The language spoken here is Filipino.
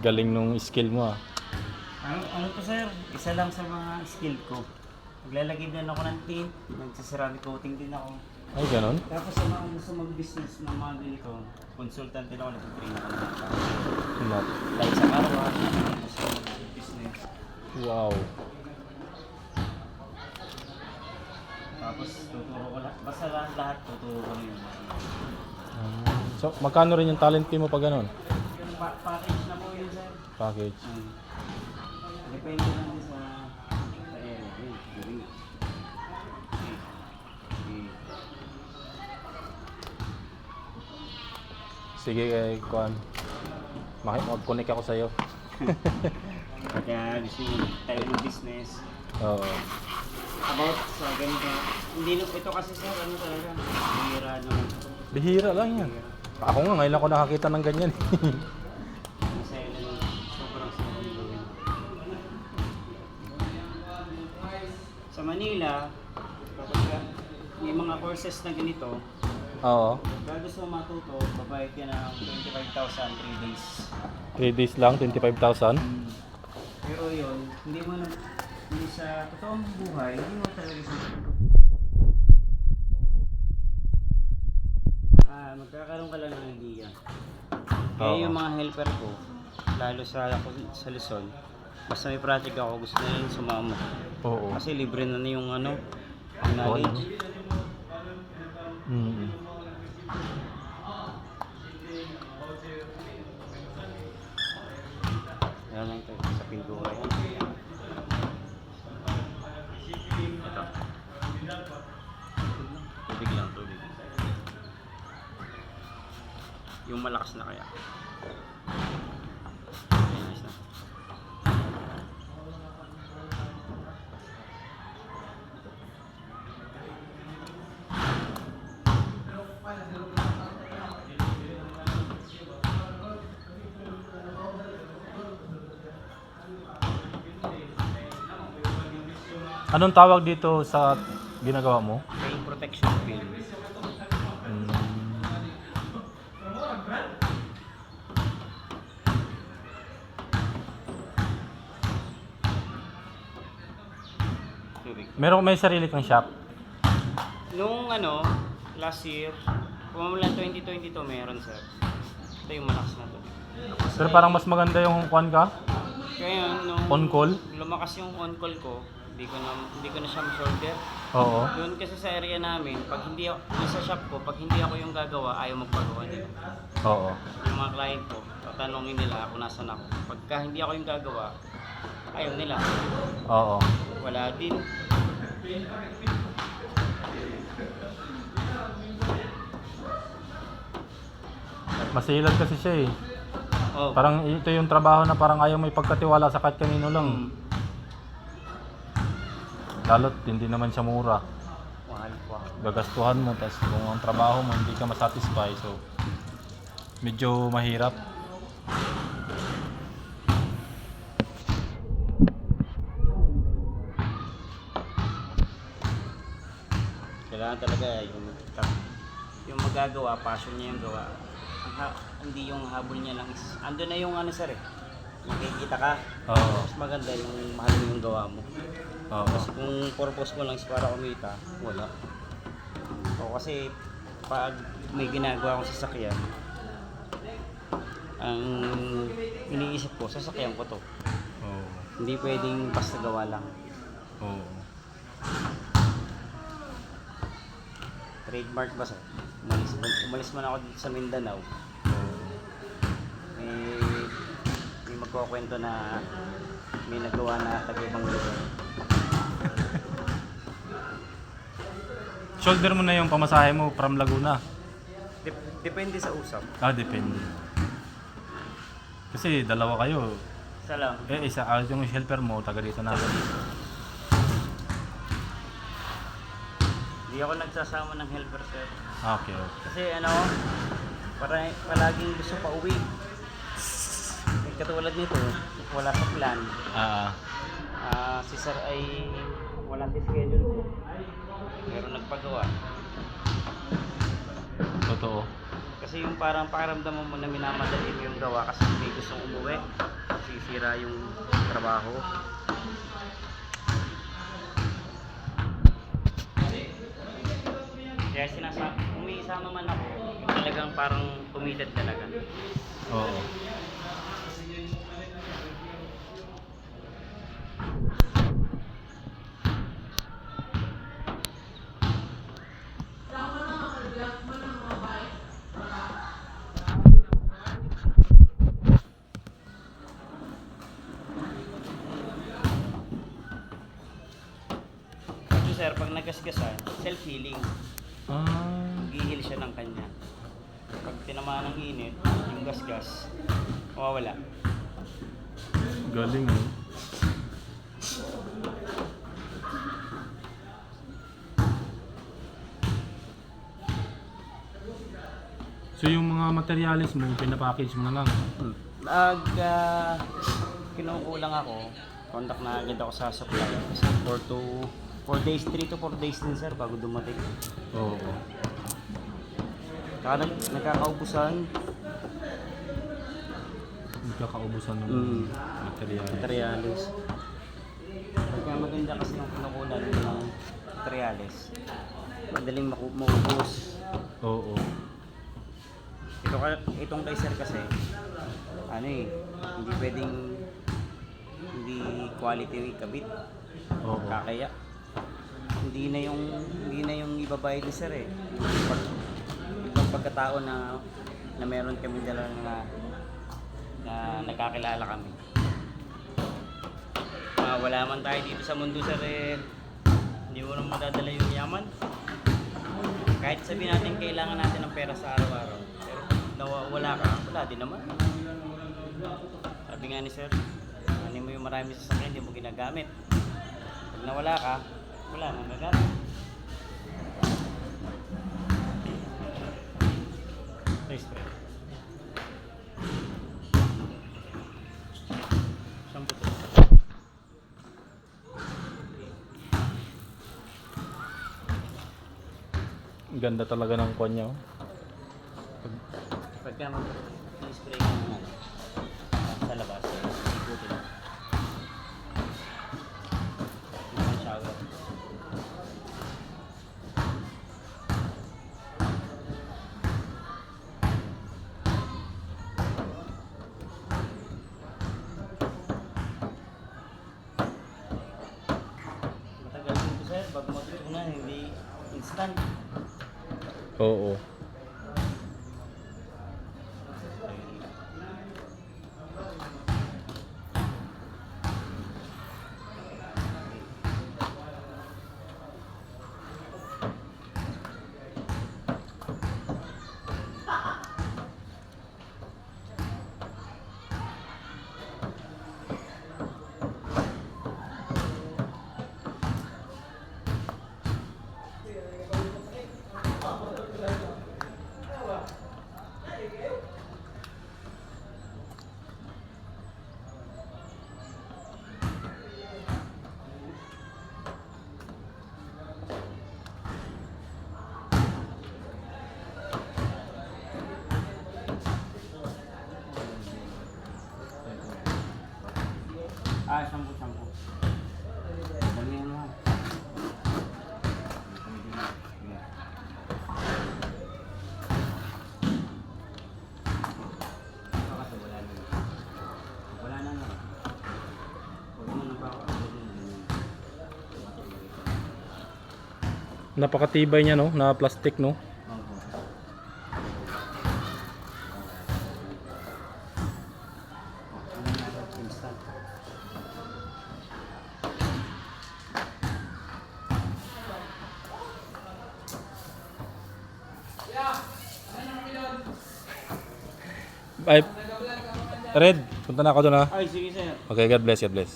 Galing nung skill mo ah. Ano to sir, isa lang sa mga skill ko. Maglalagay din ako ng tint, nagsaceramic coating din ako. Ay, ganon? Tapos sa mga gusto mag-business ng mga ganito, consultant din ako, nag-train ako ng mga tao. Mat. Like sa car wash, gusto mag-business. Wow. Tapos tuturo ko lahat, basta lahat tuturo ko yun. So, magkano rin yung talent fee mo pag ganon? Yung package na po yun sir. Package. Depende lang din sa area. Yun. Sige, kuan. Mag-connect ako sa'yo. Kaya gusto nyo tayo ng business. Oo. About sa ganito. Hindi ito kasi sir, ano talaga, bihira naman. Bihira lang yan. Ako nga, ngayon lang ako nakakita ng ganyan. Masaya na lang. Sobrang saya na gawin. Sa Manila, kapag may mga courses na ganito, Oo. kaya gusto mo matuto, babayad ka ng 25,000 3 days. 3 days lang, 25,000. Pero yun, hindi sa totoong buhay, hindi mo talaga sa magkakaroon ka lang ng idea. Kaya Oo. yung mga helper ko, lalo sa Luzon, basta may project ako, gusto na rin sumama. Oo. Kasi libre na yung knowledge. Mm. Yan lang ito, sa pintura yan. Ito. Tubig lang, tubig. Yung malakas na kaya. Ayos na. Anong tawag dito sa ginagawa mo? Rain protection film. Mm. Tubig. May sarili kang shop? Nung last year, pumamula 2022 meron sir. Ito yung malakas na tubig. Pero parang mas maganda yung kuan ka? Kaya nung On call? lumakas yung on call ko, hindi ko na siya ma-shoulder. Oo. Doon kasi sa area namin, pag hindi ako, sa shop ko, pag hindi ako yung gagawa, ayaw magpagawa nila. Oo. Yung mga client ko, tatanungin nila kung nasan ako. Pagka hindi ako yung gagawa, ayaw nila. Oo. Wala din. Masilad kasi siya eh. Oh. Parang ito yung trabaho na parang ayaw may pagkatiwala sa kahit kanino lang. Lalo't hindi naman siya mura. Mahal pa. Gagastuhan mo, tapos kung ang trabaho mo hindi ka masatisfy, so medyo mahirap. Kailangan talaga yung magagawa, passion niya yung gawa. Hindi yung habol niya lang. Ando na yung sir eh. Makikita ka. Oo. Mas maganda yung mahal mo yung gawa mo. Oo. Kasi kung purpose mo lang is para kumita, wala. O kasi pag may ginagawa akong sasakyan, ang iniisip ko, sasakyan ko to. Oo. Hindi pwedeng basta gawa lang. Oo. Trademark ba sir? Umalis man ako dito sa Mindanao. May magkukwento na may nagawa na taga-ibang lugar. Shoulder mo na yung pamasahe mo from Laguna. Depende sa usap. Depende. Kasi dalawa kayo. Isa lang. Isa yung helper mo, taga dito na. Hindi ako nagsasama ng helper sir. Okay. Kasi palaging gusto pa uwi. Katulad nito, wala sa plan. Si sir ay walang schedule ko. Pero nagpagawa. Totoo. Kasi yung parang pakiramdam mo na minamadali mo yung gawa kasi may gustong umuwi. Sisira yung trabaho. Kaya kung may isama man ako, talagang parang committed talaga. Oo. So sir, pag nagasgasan, self-healing. Ah, Gihil siya ng kanya. Pag tinamaan ng init, yung gasgas, mawawala. galing ano. So yung mga materials mo, pinapackage mo na lang. Pag kinukulang ako, contact na agad ako sa supplier. Kasi 4 days, 3 to 4 days din sir bago dumating. Oo. Saka nagkakaubusan, Nagkakaubusan ng materials. materialis. Pagka maganda kasi yung kinukulan ng materialis, madaling maubos. Oo. Itong kay sir kasi, hindi pwedeng hindi quality kabit. Oo. Kakaya. Hindi na yung ibabayad ni sir eh. Ibang pagkatao na meron kami dala na nagkakilala kami. Wala man tayo dito sa mundo sir eh, hindi mo naman madadala yung yaman. Kahit sabihin natin kailangan natin ng pera sa araw-araw, pero wala ka, wala din naman. Sabi nga ni sir, ano mo yung marami sa sasakyan, hindi mo ginagamit. Pag nawala ka, wala nang gagamit. Please, pray. Shampoo to. Ang ganda talaga ng kwan niya. Oh. Pagka mag-spray ka ng sa labas, ikutin mo. Yung shower. Matagal din ito sir, bago matutunan, hindi instant. Oo. Shampoo. Dali mo. Wala na. Huwag mo nang Napakatibay niya no, na plastic no. instant. Ay, Red, punta na ako doon ha. Ay, sige sir. Okay, God bless, God bless.